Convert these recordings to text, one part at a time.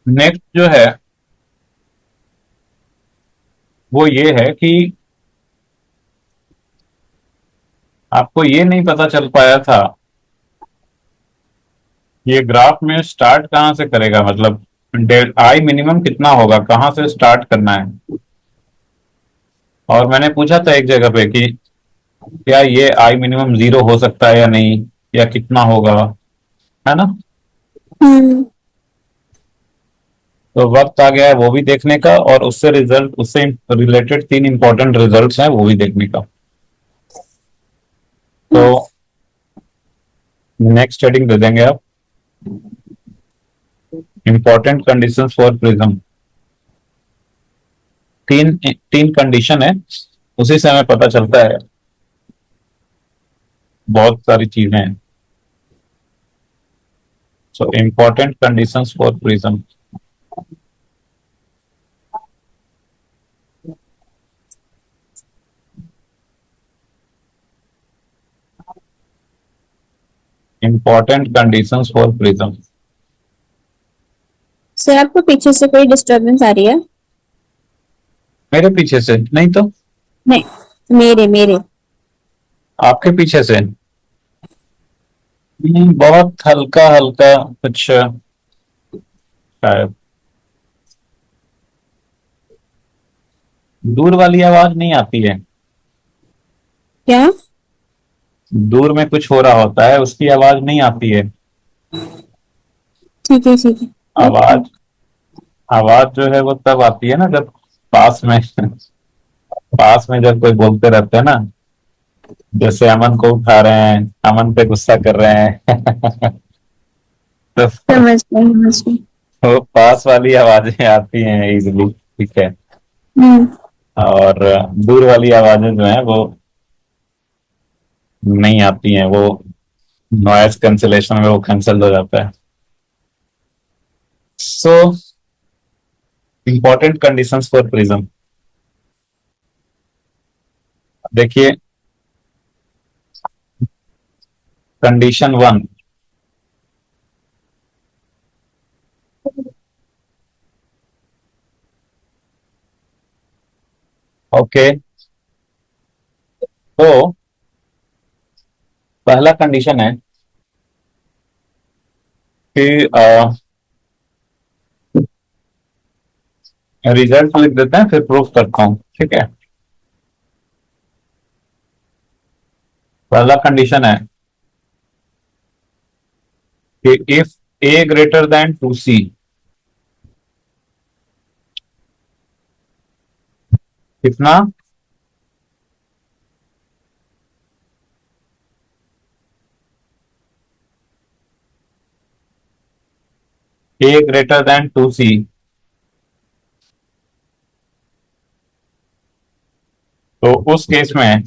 Next जो है वो ये है कि आपको ये नहीं पता चल पाया था ये ग्राफ में स्टार्ट कहाँ से करेगा, मतलब डेल आई मिनिमम कितना होगा, कहाँ से स्टार्ट करना है। और मैंने पूछा था एक जगह पे कि क्या ये आई मिनिमम जीरो हो सकता है या नहीं, या कितना होगा, है ना। हम्म। तो वक्त आ गया है वो भी देखने का, और उससे रिलेटेड तीन इंपॉर्टेंट रिजल्ट्स हैं वो भी देखने का। तो नेक्स्ट हेडिंग दे देंगे आप, इंपॉर्टेंट कंडीशंस फॉर प्रिज्म। तीन तीन कंडीशन है, उसी से हमें पता चलता है बहुत सारी चीजें हैं। So important conditions for prism. Important conditions for prism. Sir आपको पीछे से कोई डिस्टरबेंस आ रही है? मेरे पीछे से नहीं तो, नहीं, मेरे मेरे। आपके पीछे से। बहुत हल्का हल्का कुछ शायद। दूर वाली आवाज नहीं आती है। क्या? दूर में कुछ हो रहा होता है उसकी आवाज नहीं आती है। ठीक है ठीक है। ओके। आवाज आवाज जो है वो तब आती है ना जब पास में पास में जब कोई बोलते रहते हैं ना, जैसे अमन को उठा रहे हैं, अमन पे गुस्सा कर रहे हैं तो समझ गई समझ गई। वो पास वाली आवाजें आती हैं इजिली, ठीक है। हम्म। और दूर वाली आवाजें जो है वो नहीं आती हैं, वो नॉइज कैंसिलेशन में वो कैंसिल हो जाता है। So important conditions for prism. देखिए, कंडीशन वन, ओके। तो पहला कंडीशन है कि रिजल्ट लिख देते हैं फिर प्रूफ करता हूं, ठीक है। पहला कंडीशन है कि if A greater than two C, कितना, A greater than two C, तो उस केस में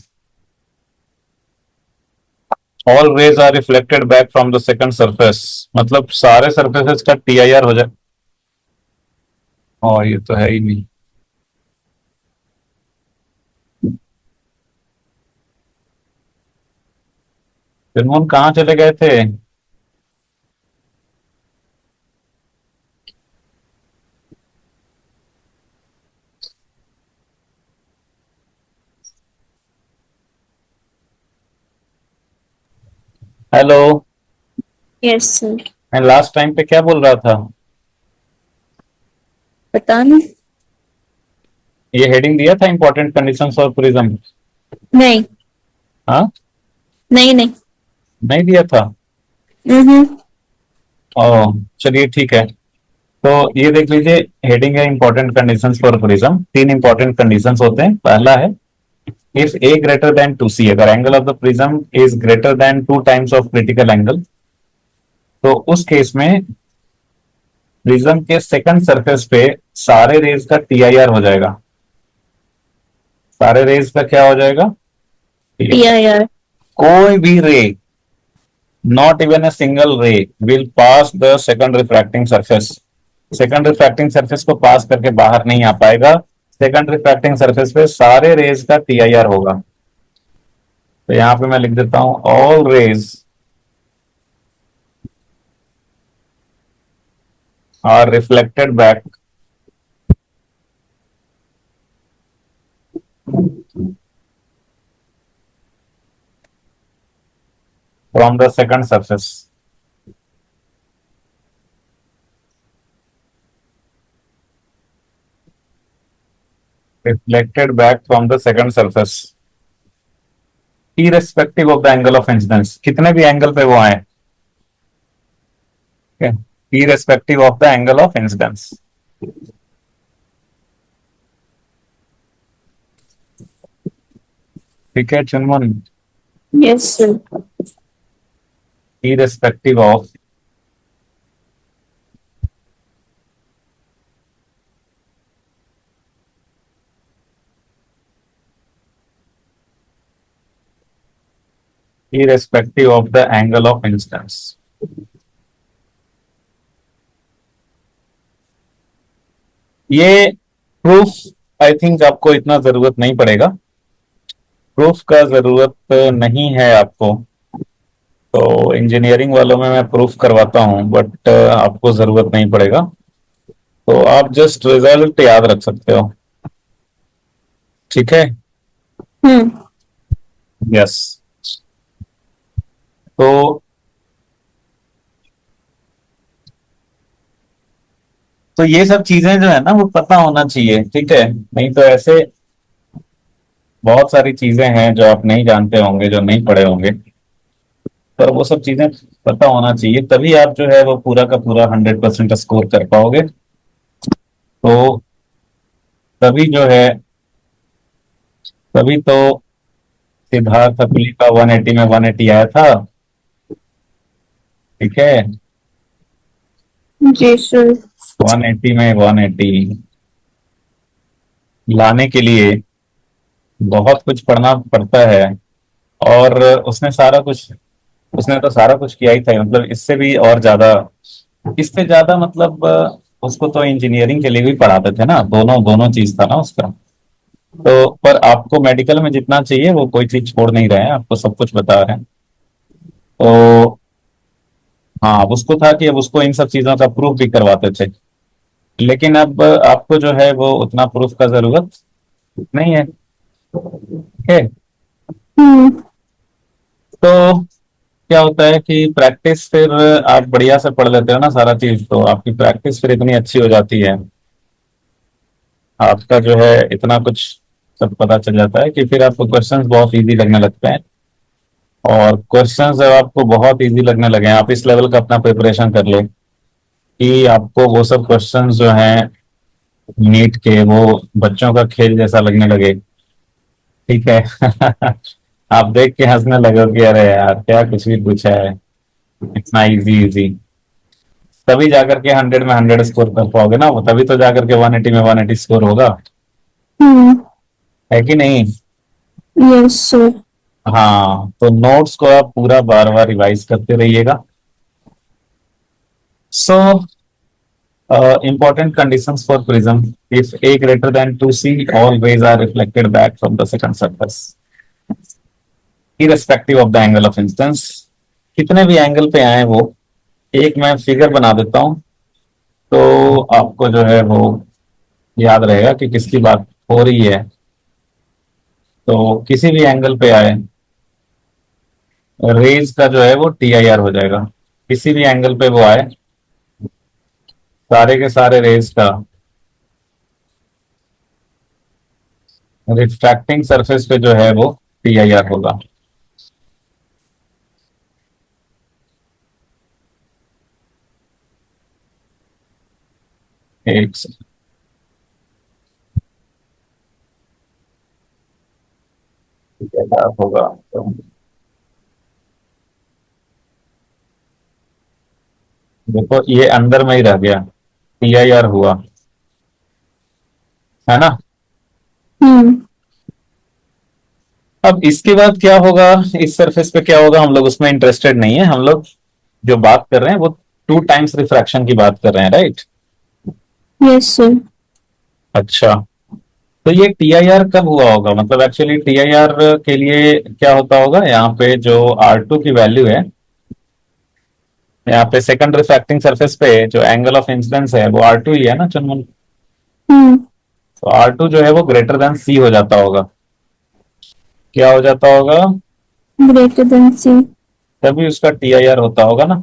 all rays are reflected back from the second surface, मतलब सारे सरफेसेस का टीआईआर हो जाए। और ये तो है ही नहीं। फिर कहाँ चले गए थे। हेलो। Yes sir. मैं लास्ट टाइम पे क्या बोल रहा था। पता नहीं। ये हेडिंग दिया था इंपॉर्टेंट कंडीशंस फॉर प्रिज्म। नहीं हाँ, नहीं नहीं। नहीं दिया था। हम्म। ओ, चलिए ठीक है। तो ये देख लीजिए, हेडिंग है इंपॉर्टेंट कंडीशंस फॉर प्रिज्म। तीन इंपॉर्टेंट कंडीशंस होते हैं। पहला है if A greater than two C, अगर angle of the prism is greater than two times of critical angle, तो उस केस में प्रिज्म के सेकंड सरफेस पे सारे रेज का टीआईआर हो जाएगा। सारे रेज का क्या हो जाएगा, पिया यार। कोई भी रे, नॉट इवन ए सिंगल रे, will pass the second refracting surface. Second refracting surface को पास करके बाहर नहीं आ पाएगा। सेकंड रिफ्रैक्टिंग सरफेस पे सारे रेज का टीआईआर होगा। तो यहां पे मैं लिख देता हूं all rays are reflected back from the second surface. Reflected back from the second surface. Irrespective of the angle of incidence. कितने भी एंगल पे वो आए. Okay. Irrespective of the angle of incidence. ठीक है चुनमुन. Yes, sir. Irrespective of irrespective of the angle of incidence. ये proof I think आपको इतना जरूरत नहीं पड़ेगा. प्रूफ का जरूरत नहीं है आपको. तो इंजीनियरिंग वालों में मैं प्रूफ करवाता हूं बट आपको जरूरत नहीं पड़ेगा. तो आप जस्ट रिजल्ट याद रख सकते हो. ठीक है. Hmm. यस. तो ये सब चीजें जो है ना वो पता होना चाहिए. ठीक है. नहीं तो ऐसे बहुत सारी चीजें हैं जो आप नहीं जानते होंगे, जो नहीं पढ़े होंगे. पर वो सब चीजें पता होना चाहिए, तभी आप जो है वो पूरा का पूरा 100% स्कोर कर पाओगे. तो तभी जो है, तभी तो सिद्धार्थ अपली का 180 में 180 आया था. ठीक है. जी सर. 180 में 180 लाने के लिए बहुत कुछ पढ़ना पड़ता है. और उसने तो सारा कुछ किया ही था. मतलब इससे भी और ज्यादा, इससे ज्यादा मतलब उसको तो इंजीनियरिंग के लिए भी पढ़ाते थे ना. दोनों दोनों चीज था ना उसका. तो पर आपको मेडिकल में जितना चाहिए वो कोई चीज छोड़ नहीं रहे हैं, आपको सब कुछ बता रहे हैं. तो हाँ, अब उसको था कि अब उसको इन सब चीजों का प्रूफ भी करवाते थे. लेकिन अब आपको जो है वो उतना प्रूफ का जरूरत नहीं है. ठीक है. Hmm. तो क्या होता है कि प्रैक्टिस फिर आप बढ़िया से पढ़ लेते हो ना सारा चीज, तो आपकी प्रैक्टिस फिर इतनी अच्छी हो जाती है, आपका जो है इतना कुछ सब पता चल जाता है कि फिर आपको क्वेश्चंस बहुत इजी लगने लगते हैं. और क्वेश्चंस जब आपको बहुत इजी लगने लगे, आप इस लेवल का अपना प्रिपरेशन कर ले कि आपको वो सब क्वेश्चंस जो हैं नीट के, वो बच्चों का खेल जैसा लगने लगे. ठीक है. आप देख के हंसने लगोगे, अरे यार क्या कुछ भी पूछा है, इतना इजी इजी. तभी जाकर के 100 में 100 स्कोर कर पाओगे ना. वो तभी तो जाकर के 180 में 180 स्कोर होगा. Hmm. है कि नहीं. Yes, sir. हाँ, तो नोट्स को आप पूरा बार बार रिवाइज करते रहिएगा. सो important conditions for prism: if a greater than 2c, all rays are reflected back from the second surface irrespective of the angle of incidence. कितने भी एंगल पे आए वो, एक मैं फिगर बना देता हूं तो आपको जो है वो याद रहेगा कि किसकी बात हो रही है. तो किसी भी एंगल पे आए रेज का जो है वो TIR हो जाएगा. किसी भी एंगल पे वो आए, सारे के सारे रेज का रिफ्रैक्टिंग सरफेस पे जो है वो TIR होगा. एक second. क्या होगा तो देखो, ये अंदर में ही रह गया, TIR हुआ है ना. Hmm. अब इसके बाद क्या होगा, इस सरफेस पे क्या होगा, हम लोग उसमें इंटरेस्टेड नहीं है. हम लोग जो बात कर रहे हैं वो 2 टाइम्स रिफ्रैक्शन की बात कर रहे हैं, राइट. Yes, sir. अच्छा, तो ये TIR कब हुआ होगा, मतलब एक्चुअली TIR के लिए क्या होता होगा, यहाँ पे जो R2 की वैल्यू है यहाँ पे सेकंड रिफ्रैक्टिंग सरफेस पे जो एंगल ऑफ इंसिडेंस है वो R2 ही है ना चुनमुन। हम्म। तो R2 जो है वो ग्रेटर देन C हो जाता होगा। क्या हो जाता होगा? ग्रेटर देन सी। तभी उसका TIR होता होगा ना।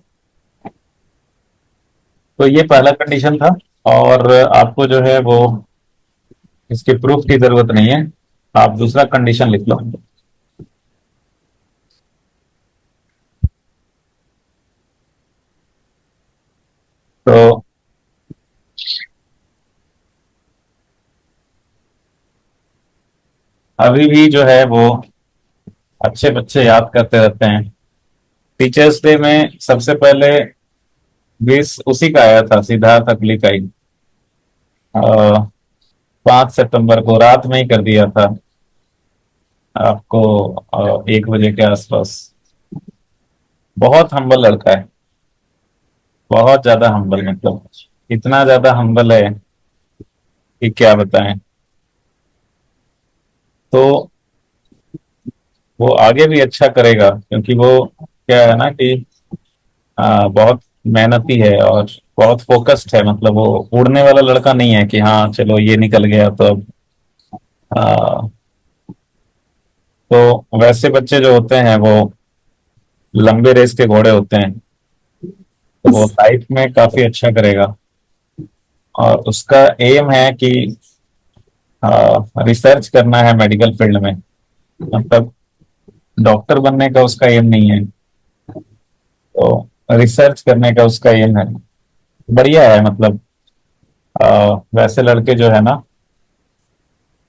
तो ये पहला कंडीशन था। और आपको जो है वो इसके प्रूफ की जरूरत नहीं है। आप दूसरा कंडीशन लिख लो। तो अभी भी जो है वो अच्छे बच्चे याद करते रहते हैं। टीचर्स डे में सबसे पहले 20 उसी का आया था, सिद्धार्थ अगली का ही। 5 सितंबर को रात में ही कर दिया था आपको, 1 बजे के आसपास। बहुत हम्बल लड़का है, बहुत ज्यादा हम्बल, मतलब इतना ज्यादा हम्बल है कि क्या बताएं। तो वो आगे भी अच्छा करेगा, क्योंकि वो क्या है ना कि बहुत मेहनती है और बहुत फोकस्ड है। मतलब वो उड़ने वाला लड़का नहीं है कि हाँ चलो ये निकल गया तो अब आ, तो वैसे बच्चे जो होते हैं वो लंबे रेस के घोड़े होते हैं। तो वो लाइफ में काफी अच्छा करेगा। और उसका एम है कि रिसर्च करना है मेडिकल फील्ड में। मतलब डॉक्टर बनने का उसका एम नहीं है, तो रिसर्च करने का उसका एम है। बढ़िया है मतलब। वैसे लड़के जो है ना,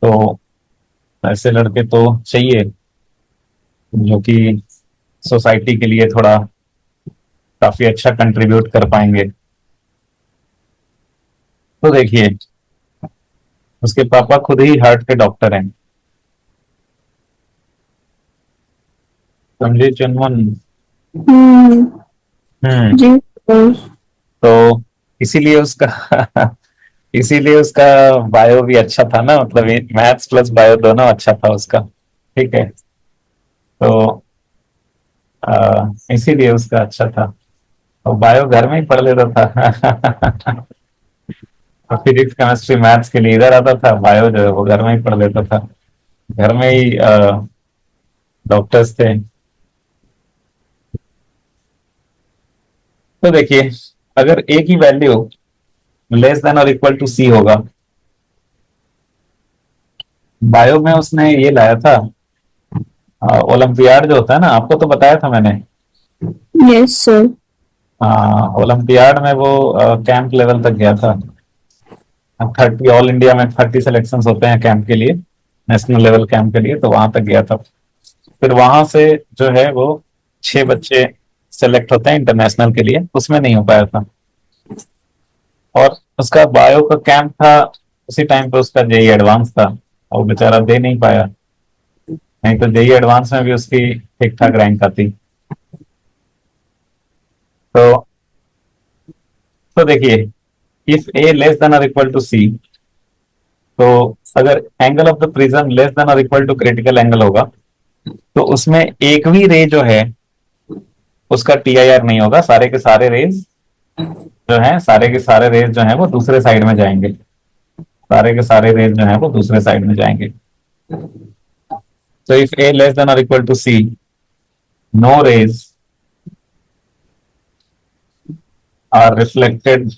तो ऐसे लड़के तो चाहिए जो कि सोसाइटी के लिए थोड़ा काफी अच्छा कंट्रीब्यूट कर पाएंगे। तो देखिए, उसके पापा खुद ही हार्ट के डॉक्टर हैं, समझे चुनमुन। हम्म। हम्म। जी सर। तो इसीलिए उसका इसीलिए उसका बायो भी अच्छा था ना, मतलब मैथ्स प्लस बायो दोनों अच्छा था उसका। ठीक है। तो इसीलिए उसका अच्छा था। और बायो घर में ही पढ़ लेता था। फिजिक्स केमिस्ट्री मैथ्स के लिए इधर आता था, बायो जो है वो घर में ही पढ़ लेता था। घर में ही डॉक्टर्स थे। तो देखिए, अगर ए की वैल्यू लेस देन और इक्वल टू सी होगा। बायो में उसने ये लाया था, ओलंपियाड जो होता है ना, आपको तो बताया था मैंने। Yes sir. ओलंपियाड में वो कैंप लेवल तक गया था। 30 ऑल इंडिया में 30 सिलेक्शन होते हैं कैंप के लिए, नेशनल लेवल कैंप के लिए, तो वहां तक गया था। फिर वहां से जो है वो 6 बच्चे सेलेक्ट होते हैं इंटरनेशनल के लिए, उसमें नहीं हो पाया था। और उसका बायो का कैंप था, उसी टाइम पे उसका जेई एडवांस था, और वो बेचारा दे नहीं पाया। नहीं तो जेई एडवांस में भी उसकी ठीक ठाक रैंक आती। तो तो देखिए, इफ ए लेस देन और इक्वल टू सी, तो अगर angle of the prism less than और इक्वल टू क्रिटिकल एंगल होगा, तो उसमें एक भी रे जो है उसका TIR नहीं होगा। सारे के सारे रेज जो है, सारे के सारे रेज जो है वो दूसरे साइड में जाएंगे। सारे के सारे रेज जो है वो दूसरे साइड में जाएंगे। तो इफ ए लेस देन और equal to C, no rays are reflected,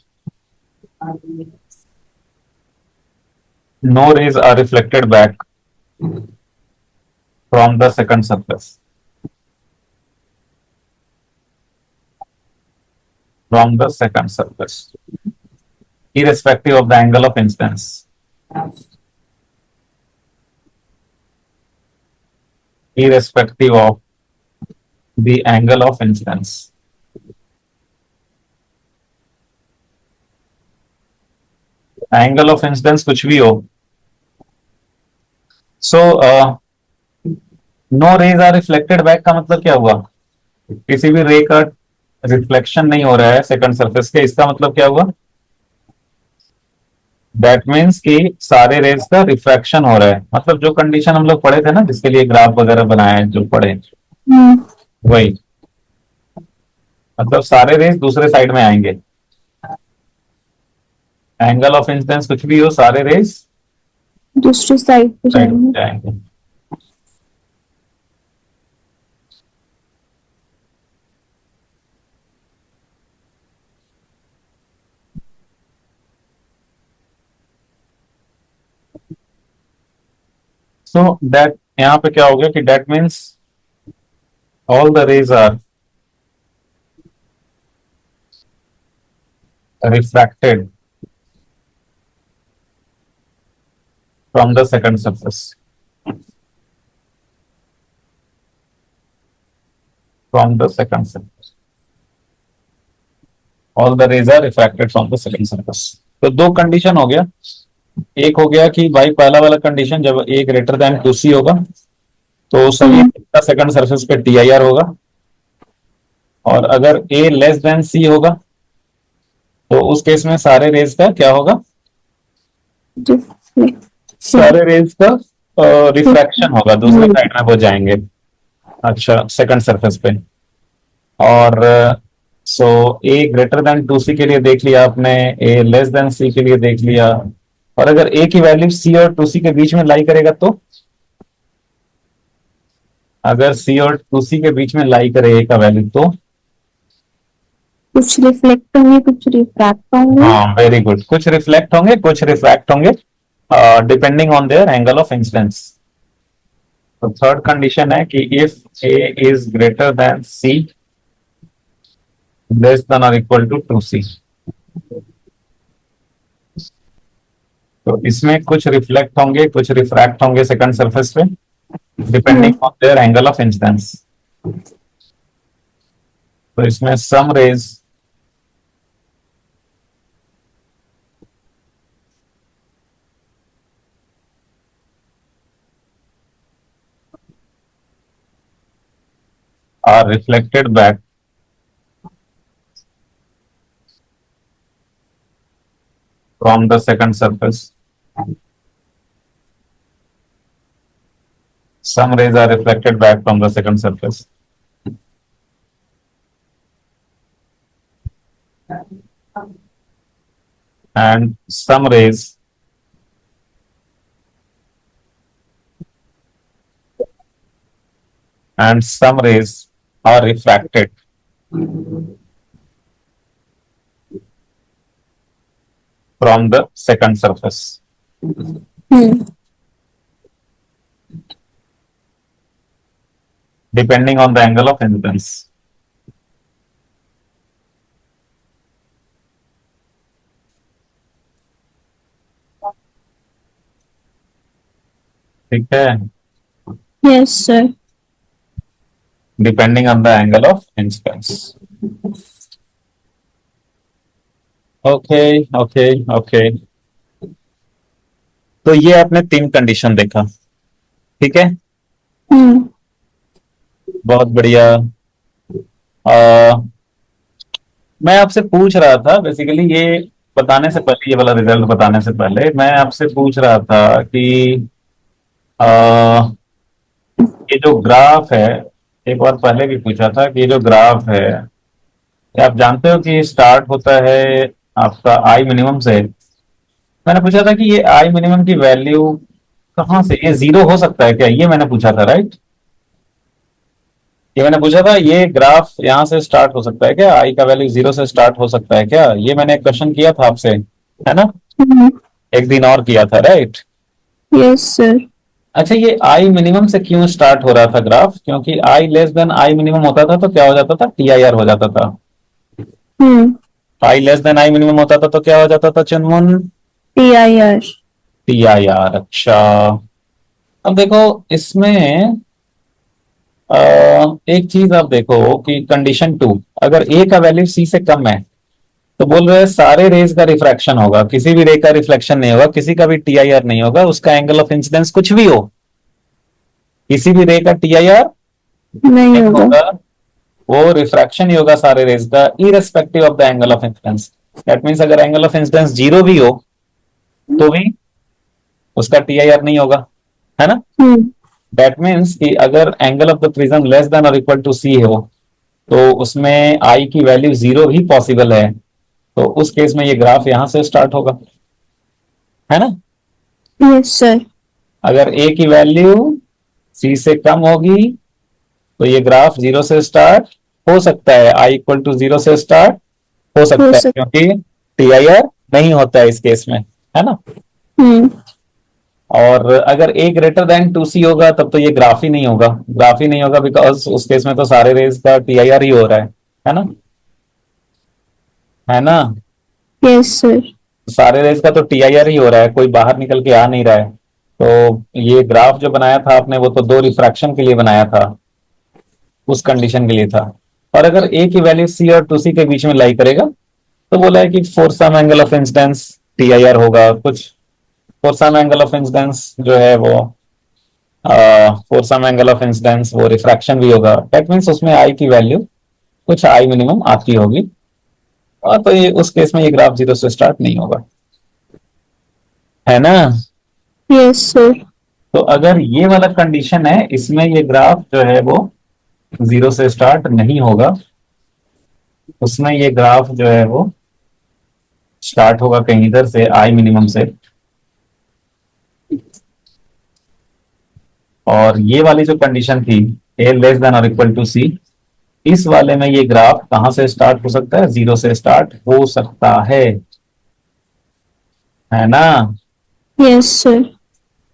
no rays are reflected back from the second surface, from the second surface, irrespective of the angle of incidence, irrespective of the angle of incidence. Angle of incidence कुछ भी हो, so no rays are reflected back का मतलब क्या हुआ? किसी भी रे का रिफ्लेक्शन नहीं हो रहा है सेकंड सरफेस के, इसका मतलब क्या हुआ? दैट मीन्स कि सारे रेज का रिफ्रैक्शन हो रहा है। मतलब जो कंडीशन हम लोग पढ़े थे ना, जिसके लिए ग्राफ वगैरह बनाए जो पढ़े, हम्म। वही। मतलब सारे रेज दूसरे साइड में आएंगे, एंगल ऑफ इंसिडेंस कुछ भी हो, सारे रेज दूसरी साइड पे साइड में जाएंगे। जाएंगे। सो दैट, यहाँ पे क्या हो गया कि that means all the rays are refracted from the second surface. From the second surface. All the rays are refracted from the second surface. तो दो कंडीशन हो गया। एक हो गया कि भाई पहला वाला कंडीशन जब a ग्रेटर देन 2c होगा तो सभी का सेकंड सरफेस पे TIR होगा, और अगर a लेस देन c होगा तो उस केस में सारे रेज का क्या होगा, सारे रेज का रिफ्रैक्शन होगा, दूसरे साइड में वो जाएंगे। अच्छा, सेकंड सरफेस पे। और सो ए ग्रेटर देन 2c के लिए देख लिया आपने, ए लेस देन c के लिए देख लिया, और अगर a की वैल्यू c और 2c के बीच में लाई करेगा तो, अगर c और 2c के बीच में लाई करे a का वैल्यू तो, कुछ रिफ्लेक्ट होंगे, कुछ रिफ्रैक्ट होंगे। हाँ वेरी गुड, कुछ रिफ्लेक्ट होंगे कुछ रिफ्रैक्ट होंगे, depending on their angle of incidence. तो थर्ड कंडीशन है कि if a is greater then c less than और इक्वल टू 2c, तो इसमें कुछ रिफ्लेक्ट होंगे कुछ रिफ्रैक्ट होंगे सेकंड सरफेस पे, depending on their angle of incidence. तो इसमें सम raise are reflected back from the second surface. Some rays are reflected back from the second surface. And some rays are refracted from the second surface. Depending on the angle of incidence. ठीक है, yes sir. Depending on the angle of incidence. Okay okay okay, तो ये आपने तीन condition देखा, ठीक है, बहुत बढ़िया। मैं आपसे पूछ रहा था बेसिकली, ये बताने से पहले, ये वाला रिजल्ट बताने से पहले मैं आपसे पूछ रहा था कि आ, ये जो ग्राफ है, एक बार पहले भी पूछा था कि ये जो ग्राफ है, क्या आप जानते हो कि स्टार्ट होता है आपका आई मिनिमम से। मैंने पूछा था कि ये आई मिनिमम की वैल्यू कहाँ से, ये जीरो हो सकता है क्या, ये मैंने पूछा था, राइट। ये मैंने पूछा था ये ग्राफ यहाँ से स्टार्ट हो सकता है क्या, आई का वैल्यू जीरो से स्टार्ट हो सकता है क्या, ये मैंने एक क्वेश्चन किया था आपसे, है ना, एक दिन और किया था, राइट। Yes sir. अच्छा, ये आई मिनिमम से क्यों स्टार्ट हो रहा था ग्राफ, क्योंकि आई लेस देन आई मिनिमम होता था तो क्या हो जाता था, TIR हो जाता था। आई लेस देन आई मिनिमम होता था तो क्या हो जाता था चुनमुन, TIR। TIR। अच्छा, अब देखो इसमें एक चीज आप देखो कि कंडीशन 2, अगर ए का वैल्यू सी से कम है तो बोल रहे हैं सारे रेज का रिफ्रैक्शन होगा, किसी भी रे का रिफ्लेक्शन नहीं होगा, किसी का भी TIR नहीं होगा, उसका एंगल ऑफ इंसिडेंस कुछ भी हो, किसी भी रे का TIR नहीं होगा, वो रिफ्रैक्शन ही होगा सारे रेज का, irrespective of the angle of incidence. That means अगर एंगल ऑफ इंसिडेंस जीरो भी हो तो भी उसका TIR नहीं होगा, है ना। दैट मीन्स कि अगर angle of the prism less than और इक्वल टू C हो तो उसमें आई की वैल्यू 0 ही पॉसिबल है, तो उस केस में ये ग्राफ यहां से स्टार्ट होगा, है ना। Yes sir. अगर ए की वैल्यू सी से कम होगी तो ये ग्राफ 0 से स्टार्ट हो सकता है, आई इक्वल टू 0 से स्टार्ट हो हो सकता है, सक क्योंकि टी आई आर नहीं होता है इस केस में, है ना। हम्म। और अगर ए ग्रेटर देन टू सी होगा तब तो ये ग्राफ ही नहीं होगा, ग्राफ ही नहीं होगा, बिकॉज उस केस में तो सारे रेज का टी आई आर ही हो रहा है ना, है ना। Yes sir. सारे रेज का तो टी आई आर ही हो रहा है, कोई बाहर निकल के आ नहीं रहा है। तो ये ग्राफ जो बनाया था आपने वो तो दो रिफ्रैक्शन के लिए बनाया था, उस कंडीशन के लिए था। और अगर ए की वैल्यू सी और टू सी के बीच में लाई करेगा तो बोला है कि for some angle of incidence T I R होगा कुछ, for some angle of incidence जो है वो for some angle of incidence वो रिफ्रैक्शन भी होगा, दैट मीन्स उसमें आई की वैल्यू कुछ आई मिनिमम आती होगी। और तो ये उस केस में ये ग्राफ 0 से स्टार्ट नहीं होगा, है ना। Yes sir. तो अगर ये वाला कंडीशन है, इसमें ये ग्राफ जो है वो 0 से स्टार्ट नहीं होगा, उसमें ये ग्राफ जो है वो स्टार्ट होगा कहीं इधर से आई मिनिमम से। और ये वाली जो कंडीशन थी ए लेस देन और इक्वल टू सी, इस वाले में ये ग्राफ कहां से स्टार्ट हो सकता है, 0 से स्टार्ट हो सकता है ना। Yes sir.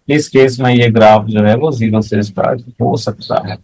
इस केस में ये ग्राफ जो है वो 0 से स्टार्ट हो सकता है।